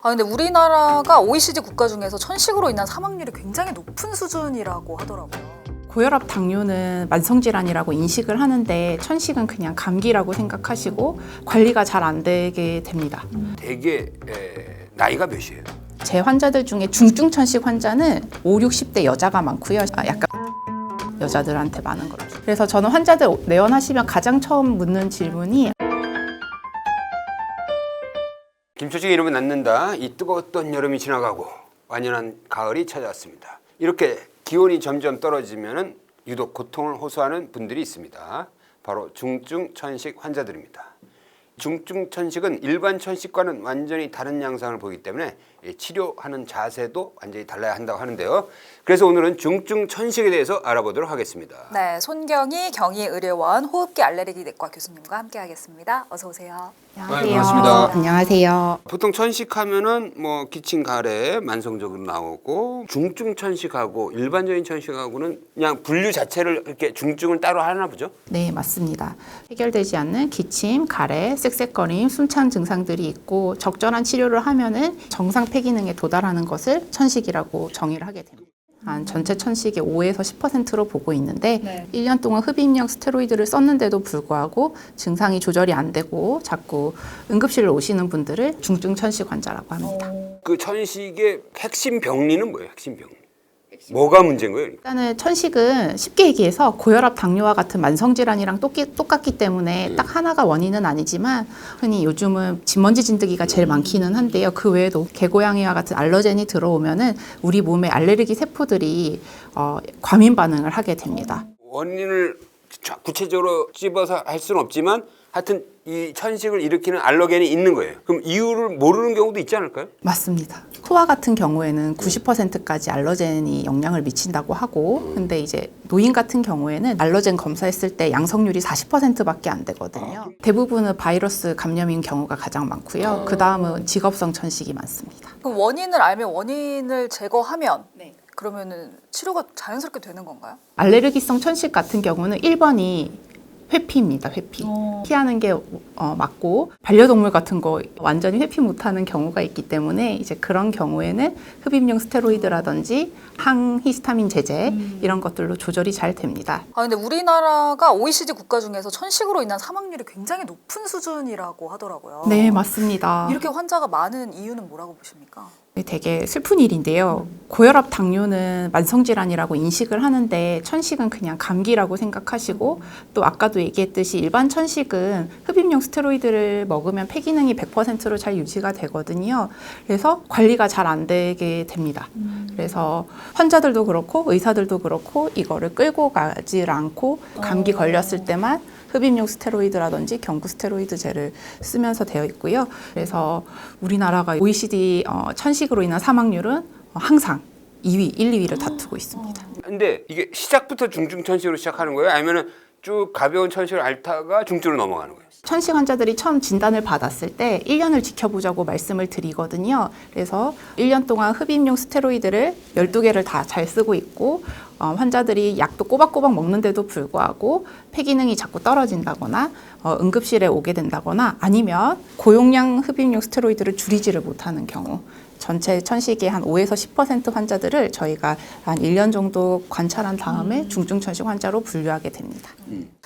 근데 우리나라가 OECD 국가 중에서 천식으로 인한 사망률이 굉장히 높은 수준이라고 하더라고요. 고혈압 당뇨는 만성질환이라고 인식을 하는데 천식은 그냥 감기라고 생각하시고 관리가 잘 안 되게 됩니다. 대개 나이가 몇이에요? 제 환자들 중에 중증 천식 환자는 5, 60대 여자가 많고요. 약간 여자들한테 많은 거죠. 그래서 저는 환자들 내원하시면 가장 처음 묻는 질문이 김초식의 이름은 낳는다. 이 뜨거웠던 여름이 지나가고 완연한 가을이 찾아왔습니다. 이렇게 기온이 점점 떨어지면 유독 고통을 호소하는 분들이 있습니다. 바로 중증 천식 환자들입니다. 중증 천식은 일반 천식과는 완전히 다른 양상을 보이기 때문에 치료하는 자세도 완전히 달라야 한다고 하는데요. 그래서 오늘은 중증 천식에 대해서 알아보도록 하겠습니다. 네, 손경희 경희의료원 호흡기 알레르기 내과 교수님과 함께하겠습니다. 어서 오세요. 안녕하세요. 반갑습니다. 안녕하세요. 보통 천식하면은 뭐 기침 가래 만성적으로 나오고 중증 천식하고 일반적인 천식하고는 그냥 분류 자체를 이렇게 중증을 따로 하나 보죠? 네, 맞습니다. 해결되지 않는 기침, 가래, 쌕쌕거림, 숨찬 증상들이 있고 적절한 치료를 하면은 정상 폐기능에 도달하는 것을 천식이라고 정의를 하게 됩니다. 전체 천식의 5에서 10%로 보고 있는데 1년 동안 흡입력 스테로이드를 썼는데도 불구하고 증상이 조절이 안 되고 자꾸 응급실로 오시는 분들을 중증 천식 환자라고 합니다. 그 천식의 핵심 병리는 뭐예요? 핵심 병리. 뭐가 문제인 거예요? 일단은 천식은 쉽게 얘기해서 고혈압, 당뇨와 같은 만성질환이랑 똑같기 때문에 딱 하나가 원인은 아니지만 흔히 요즘은 진먼지 진드기가 제일 많기는 한데요. 그 외에도 개고양이와 같은 알러젠이 들어오면은 우리 몸의 알레르기 세포들이 과민 반응을 하게 됩니다. 원인을 구체적으로 집어서 할 수는 없지만 하여튼 이 천식을 일으키는 알러겐이 있는 거예요. 그럼 이유를 모르는 경우도 있지 않을까요? 맞습니다. 소아 같은 경우에는 90%까지 알러젠이 영향을 미친다고 하고 근데 이제 노인 같은 경우에는 알러젠 검사했을 때 양성률이 40%밖에 안 되거든요. 대부분은 바이러스 감염인 경우가 가장 많고요. 그 다음은 직업성 천식이 많습니다. 그럼 원인을 알면 원인을 제거하면 그러면은 치료가 자연스럽게 되는 건가요? 알레르기성 천식 같은 경우는 1번이 회피입니다. 회피. 피하는 게 맞고 반려동물 같은 거 완전히 회피 못하는 경우가 있기 때문에 이제 그런 경우에는 흡입용 스테로이드라든지 항히스타민 제제 이런 것들로 조절이 잘 됩니다. 근데 우리나라가 OECD 국가 중에서 천식으로 인한 사망률이 굉장히 높은 수준이라고 하더라고요. 네, 맞습니다. 이렇게 환자가 많은 이유는 뭐라고 보십니까? 되게 슬픈 일인데요. 고혈압 당뇨는 만성질환이라고 인식을 하는데 천식은 그냥 감기라고 생각하시고 또 아까도 얘기했듯이 일반 천식은 흡입용 스테로이드를 먹으면 폐기능이 100%로 잘 유지가 되거든요. 그래서 관리가 잘 안 되게 됩니다. 그래서 환자들도 그렇고 의사들도 그렇고 이거를 끌고 가지 않고 감기 걸렸을 때만 흡입용 스테로이드라든지 경구 스테로이드제를 쓰면서 되어 있고요. 그래서 우리나라가 OECD 천식으로 인한 사망률은 항상 2위, 1, 2위를 다투고 있습니다. 근데 이게 시작부터 중증 천식으로 시작하는 거예요? 아니면은 쭉 가벼운 천식을 앓다가 중증으로 넘어가는 거예요? 천식 환자들이 처음 진단을 받았을 때 1년을 지켜보자고 말씀을 드리거든요. 그래서 1년 동안 흡입용 스테로이드를 12개를 다 잘 쓰고 있고 환자들이 약도 꼬박꼬박 먹는데도 불구하고 폐기능이 자꾸 떨어진다거나 응급실에 오게 된다거나 아니면 고용량 흡입용 스테로이드를 줄이지를 못하는 경우 전체 천식의 한 5에서 10% 환자들을 저희가 한 1년 정도 관찰한 다음에 중증 천식 환자로 분류하게 됩니다.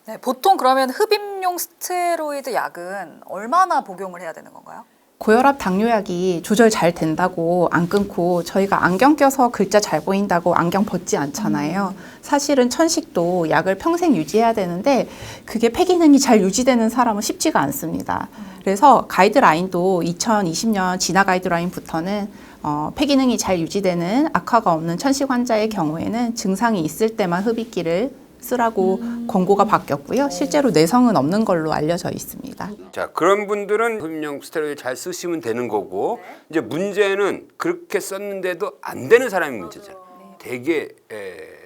네, 보통 그러면 흡입용 스테로이드 약은 얼마나 복용을 해야 되는 건가요? 고혈압 당뇨약이 조절 잘 된다고 안 끊고 저희가 안경 껴서 글자 잘 보인다고 안경 벗지 않잖아요. 사실은 천식도 약을 평생 유지해야 되는데 그게 폐기능이 잘 유지되는 사람은 쉽지가 않습니다. 그래서 가이드라인도 2020년 진화 가이드라인부터는 폐기능이 잘 유지되는 악화가 없는 천식 환자의 경우에는 증상이 있을 때만 흡입기를 쓰라고 권고가 바뀌었고요. 실제로 내성은 없는 걸로 알려져 있습니다. 자, 그런 분들은 흡입용 스테로이드 잘 쓰시면 되는 거고 이제 문제는 그렇게 썼는데도 안 되는 사람이 문제잖아요. 대개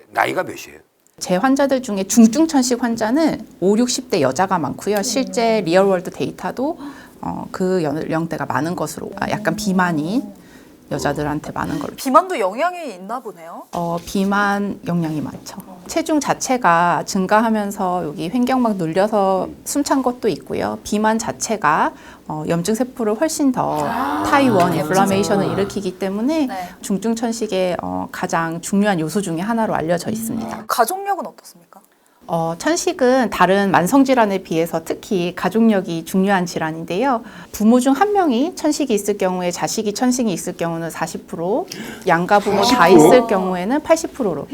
나이가 몇이에요? 제 환자들 중에 중증 천식 환자는 5, 60대 여자가 많고요. 실제 리얼월드 데이터도 그 연령대가 많은 것으로 약간 비만인 여자들한테 많은 걸로. 비만도 영향이 있나 보네요. 비만 영향이 많죠. 체중 자체가 증가하면서 여기 횡격막 눌려서 숨찬 것도 있고요. 비만 자체가 염증 세포를 훨씬 더 타이원 인플라메이션을 일으키기 때문에 네. 중증 천식의 가장 중요한 요소 중에 하나로 알려져 있습니다. 가족력은 어떻습니까? 천식은 다른 만성 질환에 비해서 특히 가족력이 중요한 질환인데요. 부모 중 한 명이 천식이 있을 경우에 자식이 천식이 있을 경우는 40%, 양가 부모 다 40%? 있을 경우에는 80%로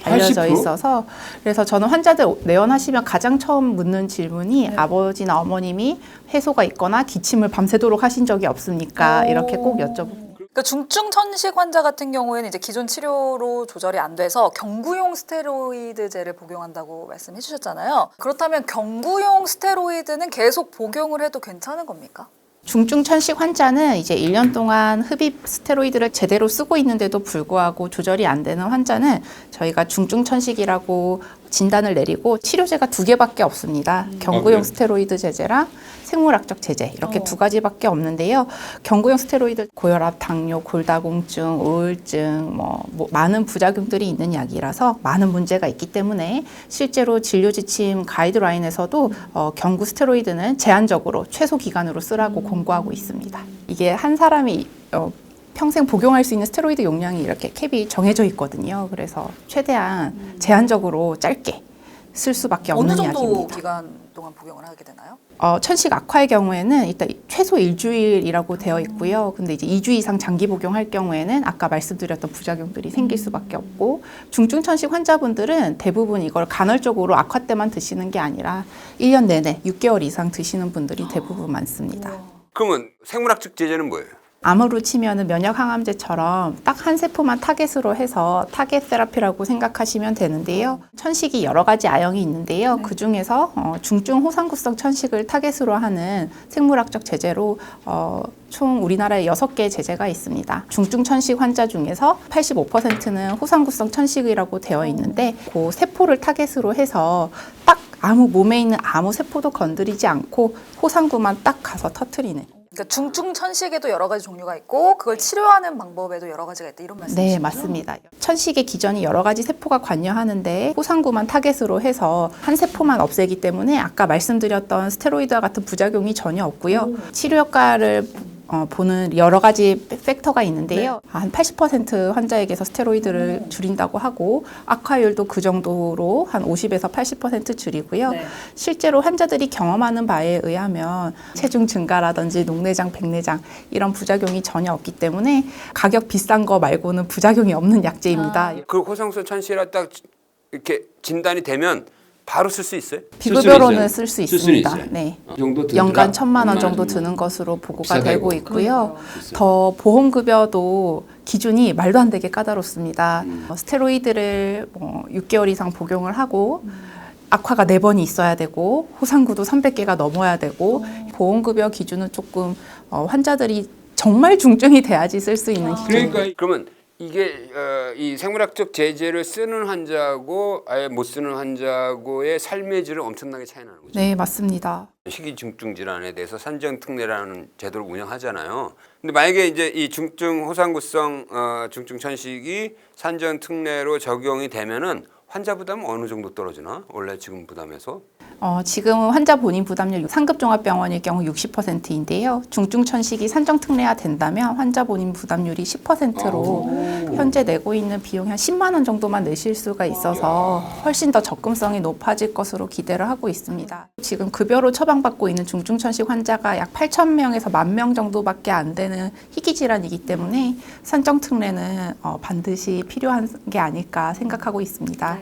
알려져 80%? 있어서 그래서 저는 환자들 내원하시면 가장 처음 묻는 질문이 아버지나 어머님이 해소가 있거나 기침을 밤새도록 하신 적이 없습니까? 이렇게 꼭 여쭤보고. 그러니까 중증 천식 환자 같은 경우에는 이제 기존 치료로 조절이 안 돼서 경구용 스테로이드제를 복용한다고 말씀해 주셨잖아요. 그렇다면 경구용 스테로이드는 계속 복용을 해도 괜찮은 겁니까? 중증 천식 환자는 이제 1년 동안 흡입 스테로이드를 제대로 쓰고 있는데도 불구하고 조절이 안 되는 환자는 저희가 중증 천식이라고 진단을 내리고 치료제가 2개밖에 없습니다. 경구용 그래요? 스테로이드 제제랑 생물학적 제제 이렇게 2가지밖에 없는데요. 경구용 스테로이드 고혈압, 당뇨, 골다공증, 우울증 뭐 많은 부작용들이 있는 약이라서 많은 문제가 있기 때문에 실제로 진료 지침 가이드라인에서도 경구 스테로이드는 제한적으로 최소 기간으로 쓰라고 권고하고 있습니다. 이게 한 사람이 평생 복용할 수 있는 스테로이드 용량이 이렇게 캡이 정해져 있거든요. 그래서 최대한 제한적으로 짧게 쓸 수밖에 없는 어느 정도 약입니다. 기간 동안 복용을 하게 되나요? 천식 악화의 경우에는 일단 최소 일주일이라고 되어 있고요. 근데 이제 2주 이상 장기 복용할 경우에는 아까 말씀드렸던 부작용들이 생길 수밖에 없고 중증 천식 환자분들은 대부분 이걸 간헐적으로 악화 때만 드시는 게 아니라 1년 내내 6개월 이상 드시는 분들이 대부분 많습니다. 그러면 생물학적 제재는 뭐예요? 암으로 치면은 면역 항암제처럼 딱 한 세포만 타겟으로 해서 타겟 세라피라고 생각하시면 되는데요. 천식이 여러 가지 아형이 있는데요. 그 중에서 중증 호상구성 천식을 타겟으로 하는 생물학적 제재로 총 우리나라에 6개 제재가 있습니다. 중증 천식 환자 중에서 85%는 호상구성 천식이라고 되어 있는데 그 세포를 타겟으로 해서 딱 아무 몸에 있는 아무 세포도 건드리지 않고 호상구만 딱 가서 터트리는. 그러니까 중증 천식에도 여러 가지 종류가 있고 그걸 치료하는 방법에도 여러 가지가 있다 이런 말씀이시죠? 네, 맞습니다. 천식의 기전이 여러 가지 세포가 관여하는데 호상구만 타겟으로 해서 한 세포만 없애기 때문에 아까 말씀드렸던 스테로이드와 같은 부작용이 전혀 없고요. 치료 효과를 보는 여러 가지 팩터가 있는데요. 한 80% 환자에게서 스테로이드를 줄인다고 하고 악화율도 그 정도로 한 50에서 80% 줄이고요. 네. 실제로 환자들이 경험하는 바에 의하면 체중 증가라든지 녹내장, 백내장 이런 부작용이 전혀 없기 때문에 가격 비싼 거 말고는 부작용이 없는 약제입니다. 그 호상구성 천식이라 딱 이렇게 진단이 되면 바로 쓸 수 있어요? 비급여로는 쓸 수 쓸 수는 있습니다. 있어요. 네. 이 정도 들더라? 연간 1,000만 원 정도 얼마나 드는 것으로 보고가 비싸다고. 되고 있고요. 비싸요. 더 보험급여도 기준이 말도 안 되게 까다롭습니다. 스테로이드를 6개월 이상 복용을 하고 악화가 4번이 있어야 되고 호상구도 300개가 넘어야 되고 보험급여 기준은 조금 환자들이 정말 중증이 돼야지 쓸 수 있는 기준. 그러니까 그러면 이게 이 생물학적 제재를 쓰는 환자하고 아예 못 쓰는 환자하고의 삶의 질은 엄청나게 차이 나는 거죠. 네, 맞습니다. 식이중증 질환에 대해서 산정특례라는 제도를 운영하잖아요. 근데 만약에 이제 이 중증 호상구성 중증 천식이 산정특례로 적용이 되면은 환자 부담은 어느 정도 떨어지나? 원래 지금 부담에서? 지금은 환자 본인 부담률 상급 종합병원일 경우 60%인데요. 중증 천식이 산정 특례화 된다면 환자 본인 부담률이 10%로 현재 내고 있는 비용이 한 10만 원 정도만 내실 수가 있어서 훨씬 더 접근성이 높아질 것으로 기대를 하고 있습니다. 지금 급여로 처방받고 있는 중증 천식 환자가 약 8,000명에서 10,000명 정도밖에 안 되는 희귀 질환이기 때문에 산정 특례는 반드시 필요한 게 아닐까 생각하고 있습니다.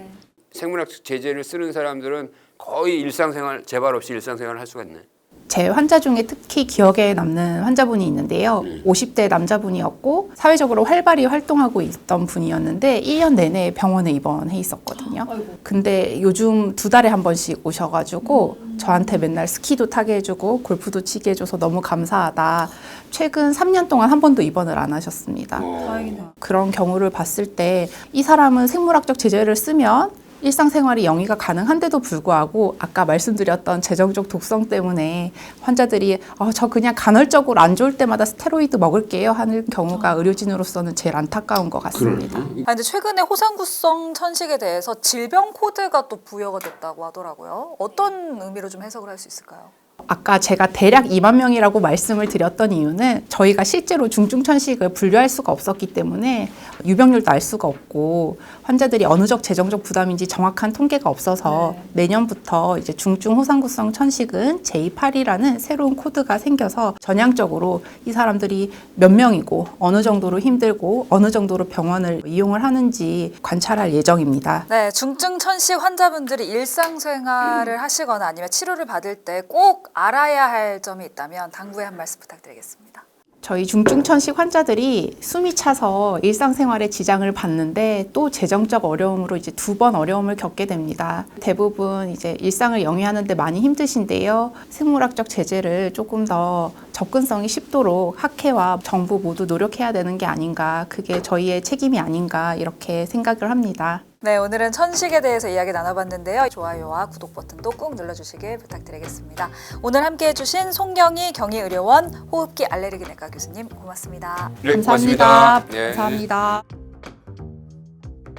생물학적 제재를 쓰는 사람들은 거의 일상생활 재발 없이 일상생활을 할 수가 있네. 제 환자 중에 특히 기억에 남는 환자분이 있는데요. 50대 남자분이었고 사회적으로 활발히 활동하고 있던 분이었는데 1년 내내 병원에 입원해 있었거든요. 근데 요즘 2달에 한 번씩 오셔가지고 저한테 맨날 스키도 타게 해주고 골프도 치게 해줘서 너무 감사하다. 최근 3년 동안 한 번도 입원을 안 하셨습니다. 다행이네요. 그런 경우를 봤을 때 이 사람은 생물학적 제재를 쓰면 일상생활이 영위가 가능한데도 불구하고 아까 말씀드렸던 재정적 독성 때문에 환자들이 저 그냥 간헐적으로 안 좋을 때마다 스테로이드 먹을게요 하는 경우가 의료진으로서는 제일 안타까운 것 같습니다. 근데 최근에 호상구성 천식에 대해서 질병 코드가 또 부여가 됐다고 하더라고요. 어떤 의미로 좀 해석을 할 수 있을까요? 아까 제가 대략 2만 명이라고 말씀을 드렸던 이유는 저희가 실제로 중증천식을 분류할 수가 없었기 때문에 유병률도 알 수가 없고 환자들이 어느 적 재정적 부담인지 정확한 통계가 없어서 내년부터 이제 중증 호상구성 천식은 J8이라는 새로운 코드가 생겨서 전향적으로 이 사람들이 몇 명이고 어느 정도로 힘들고 어느 정도로 병원을 이용을 하는지 관찰할 예정입니다. 네, 중증 천식 환자분들이 일상생활을 하시거나 아니면 치료를 받을 때 꼭 알아야 할 점이 있다면 당부의 한 말씀 부탁드리겠습니다. 저희 중증천식 환자들이 숨이 차서 일상생활에 지장을 받는데 또 재정적 어려움으로 이제 2번 어려움을 겪게 됩니다. 대부분 이제 일상을 영위하는데 많이 힘드신데요. 생물학적 제재를 조금 더 접근성이 쉽도록 학회와 정부 모두 노력해야 되는 게 아닌가, 그게 저희의 책임이 아닌가 이렇게 생각을 합니다. 네, 오늘은 천식에 대해서 이야기 나눠봤는데요. 좋아요와 구독 버튼도 꼭 눌러주시길 부탁드리겠습니다. 오늘 함께해 주신 송경희 경희의료원 호흡기 알레르기내과 교수님 고맙습니다. 네, 감사합니다. 고맙습니다. 네. 감사합니다.